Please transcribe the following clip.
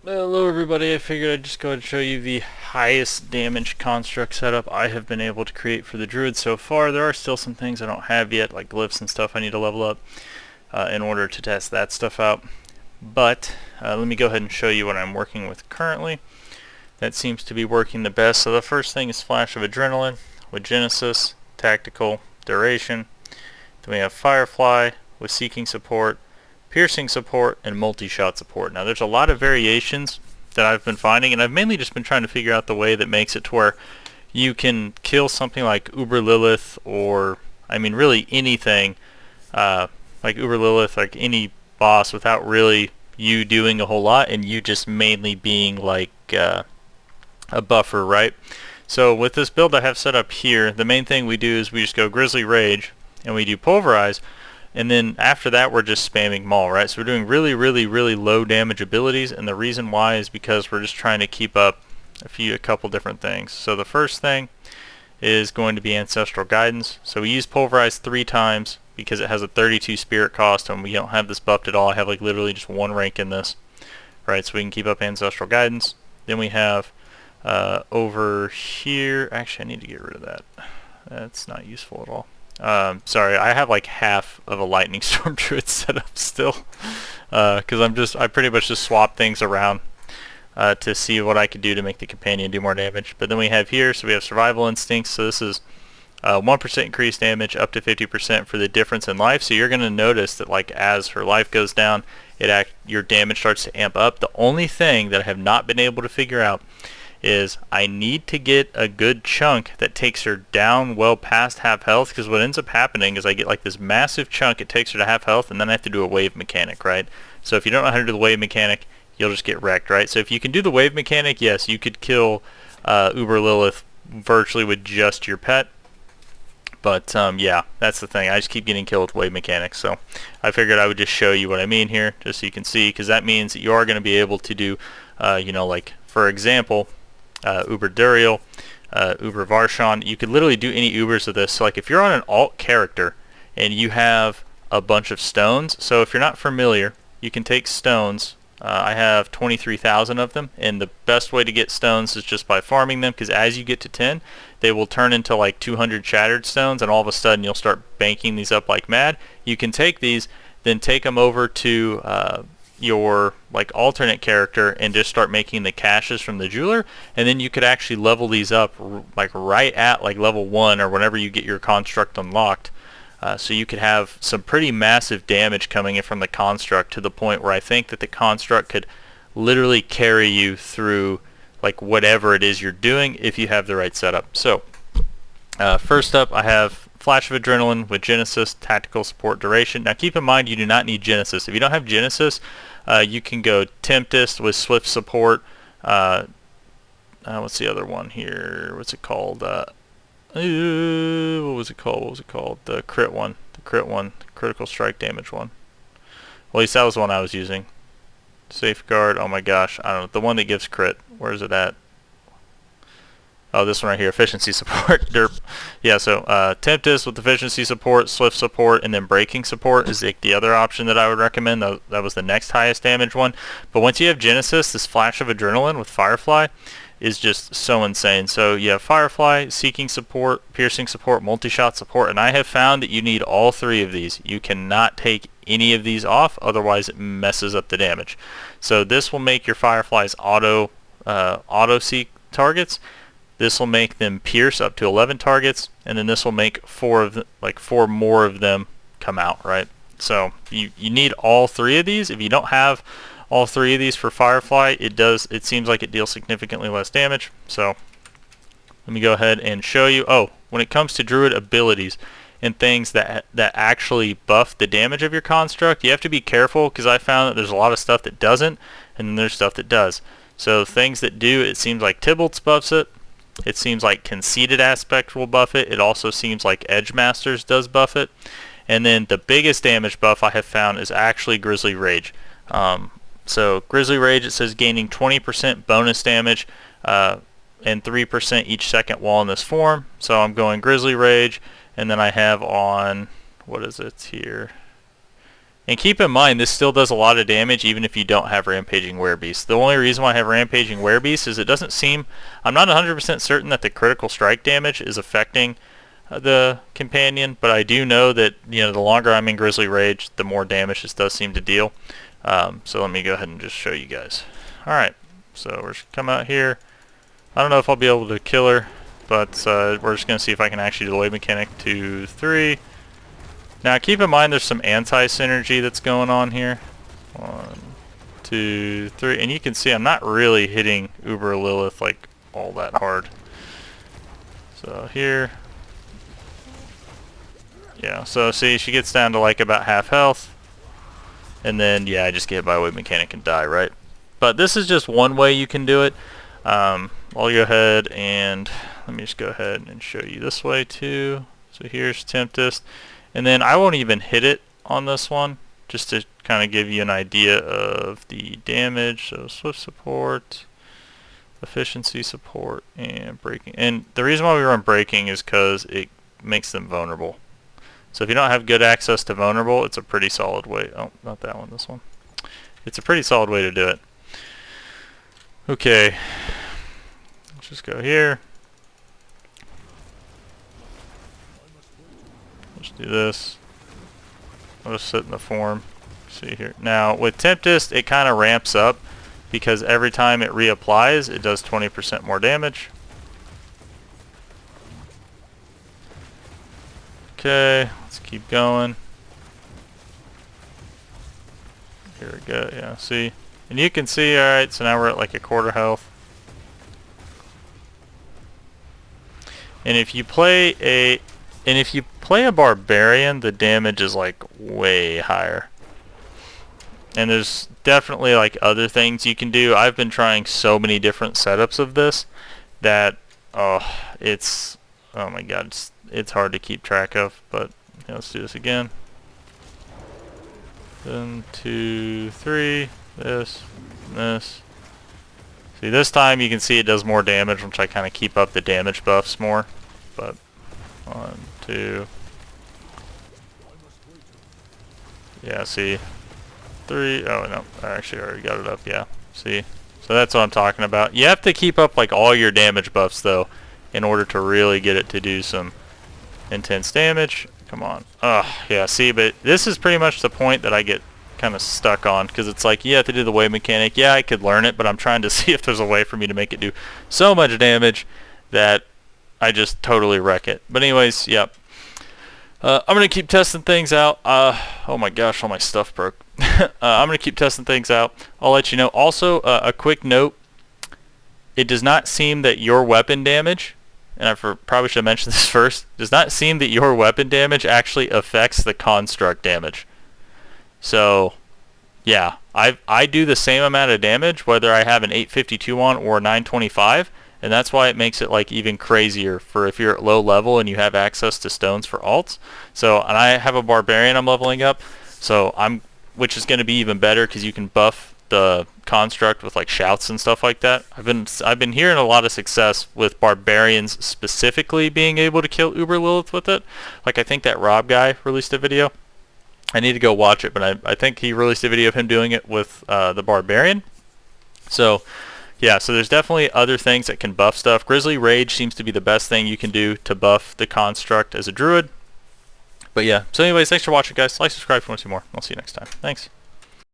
Hello everybody, I figured I'd just go ahead and show you the highest damage construct setup I have been able to create for the Druid so far. There are still some things I don't have yet, like glyphs and stuff I need to level up in order to test that stuff out. But let me go ahead and show you what I'm working with currently. That seems to be working the best. So the first thing is Flash of Adrenaline with Genesis, Tactical, Duration. Then we have Firefly with Seeking Support, piercing support, and multi-shot support. Now there's a lot of variations that I've been finding, and I've mainly just been trying to figure out the way that makes it to where you can kill something like Uber Lilith, or I mean really anything like Uber Lilith, like any boss, without really you doing a whole lot and you just mainly being like a buffer, right? So with this build I have set up here, the main thing we do is we just go Grizzly Rage and we do Pulverize. And then after that we're just spamming Maul, right? So we're doing really low damage abilities, and the reason why is because we're just trying to keep up a couple different things. So the first thing is going to be Ancestral Guidance. So we use Pulverize 3 times because it has a 32 spirit cost, and we don't have this buffed at all. I have like literally just 1 rank in this, right? So we can keep up Ancestral Guidance. Then we have over here, actually I need to get rid of that. That's not useful at all. Sorry, I have like half of a Lightning Storm Druid set up still, because I pretty much just swap things around to see what I could do to make the companion do more damage. But then we have here, so we have Survival Instincts, so this is 1% increased damage up to 50% for the difference in life. So you're going to notice that like as her life goes down, your damage starts to amp up. The only thing that I have not been able to figure out is I need to get a good chunk that takes her down well past half health, because what ends up happening is I get like this massive chunk, it takes her to half health, and then I have to do a wave mechanic, right? So if you don't know how to do the wave mechanic, you'll just get wrecked, right? So if you can do the wave mechanic, yes, you could kill Uber Lilith virtually with just your pet. But yeah, that's the thing. I just keep getting killed with wave mechanics. So I figured I would just show you what I mean here, just so you can see, because that means that you are going to be able to do, like for example, Uber Duriel, Uber Varshan. You could literally do any Ubers of this. So like if you're on an alt character and you have a bunch of stones, so if you're not familiar, you can take stones. I have 23,000 of them, and the best way to get stones is just by farming them, because as you get to 10, they will turn into like 200 shattered stones, and all of a sudden you'll start banking these up like mad. You can take these, then take them over to your like alternate character and just start making the caches from the jeweler, and then you could actually level these up like right at like level 1 or whenever you get your construct unlocked. So you could have some pretty massive damage coming in from the construct, to the point where I think that the construct could literally carry you through like whatever it is you're doing if you have the right setup. So first up I have Flash of Adrenaline with Genesis, Tactical Support, Duration. Now keep in mind you do not need Genesis. If you don't have Genesis, you can go Tempest with Swift Support. What's the other one here? What's it called? What was it called? The crit one. The critical strike damage one. Well, at least that was the one I was using. Safeguard. Oh my gosh, I don't know. The one that gives crit. Where is it at? Oh, this one right here, efficiency support. Derp. Yeah, so Tempest with efficiency support, Swift support, and then breaking support is the other option that I would recommend. That was the next highest damage one. But once you have Genesis, this Flash of Adrenaline with Firefly is just so insane. So you have Firefly, Seeking support, Piercing support, Multi-shot support, and I have found that you need all 3 of these. You cannot take any of these off, otherwise it messes up the damage. So this will make your Fireflies auto seek targets. This will make them pierce up to 11 targets, and then this will make 4 more of them come out, right? So you need all 3 of these. If you don't have all 3 of these for Firefly, it seems like it deals significantly less damage. So let me go ahead and show you. Oh, when it comes to Druid abilities and things that actually buff the damage of your construct, you have to be careful, because I found that there's a lot of stuff that doesn't, and then there's stuff that does. So things that do, it seems like Tybalt's buffs it. It seems like Conceited Aspect will buff it. It also seems like Edge Masters does buff it. And then the biggest damage buff I have found is actually Grizzly Rage. So Grizzly Rage, it says gaining 20% bonus damage and 3% each second while in this form. So I'm going Grizzly Rage, and then I have on, what is it here? And keep in mind, this still does a lot of damage even if you don't have Rampaging Werebeast. The only reason why I have Rampaging Werebeast is it doesn't seem... I'm not 100% certain that the critical strike damage is affecting the companion, but I do know that, you know, the longer I'm in Grizzly Rage, the more damage this does seem to deal. So let me go ahead and just show you guys. Alright, so we're just come out here. I don't know if I'll be able to kill her, but we're just going to see if I can actually do the wave mechanic. 2, 3... Now keep in mind there's some anti-synergy that's going on here. 1, 2, 3, and you can see I'm not really hitting Uber Lilith like all that hard. So here, yeah, so see she gets down to like about half health, and then yeah, I just get hit by a wave mechanic and die, right? But this is just one way you can do it. I'll go ahead and let me just go ahead and show you this way too. So here's Tempest. And then I won't even hit it on this one, just to kind of give you an idea of the damage. So swift support, efficiency support, and braking. And the reason why we run braking is because it makes them vulnerable. So if you don't have good access to vulnerable, it's a pretty solid way. Oh, not that one, this one. It's a pretty solid way to do it. Okay, let's just go here. Do this. I'll just sit in the form. See here. Now with Tempest, it kind of ramps up because every time it reapplies, it does 20% more damage. Okay, let's keep going. Here we go. Yeah, see, and you can see. All right, so now we're at like a quarter health. And if you play a barbarian, the damage is like way higher. And there's definitely like other things you can do. I've been trying so many different setups of this that oh my god, it's hard to keep track of. But yeah, let's do this again. 1, 2, 3, this, and this. See, this time you can see it does more damage once I kind of keep up the damage buffs more. But 1, 2, yeah, see, 3, oh no, I actually already got it up, yeah, see, so that's what I'm talking about. You have to keep up like all your damage buffs though in order to really get it to do some intense damage. Come on, yeah, see, but this is pretty much the point that I get kind of stuck on, because it's like you have to do the wave mechanic. Yeah, I could learn it, but I'm trying to see if there's a way for me to make it do so much damage that I just totally wreck it. But anyways, yep. I'm going to keep testing things out. Oh my gosh, all my stuff broke. I'm going to keep testing things out. I'll let you know. Also, a quick note. It does not seem that your weapon damage, and I probably should have mentioned this first, does not seem that your weapon damage actually affects the construct damage. So, yeah, I do the same amount of damage whether I have an 852 on or a 925. And that's why it makes it like even crazier for if you're at low level and you have access to stones for alts. So, and I have a barbarian I'm leveling up, so which is going to be even better because you can buff the construct with like shouts and stuff like that. I've been hearing a lot of success with barbarians specifically being able to kill Uber Lilith with it. Like I think that Rob guy released a video. I need to go watch it, but I think he released a video of him doing it with the barbarian. So. Yeah, so there's definitely other things that can buff stuff. Grizzly Rage seems to be the best thing you can do to buff the construct as a druid. But yeah, so anyways, thanks for watching, guys. Like, subscribe if you want to see more. I'll see you next time. Thanks.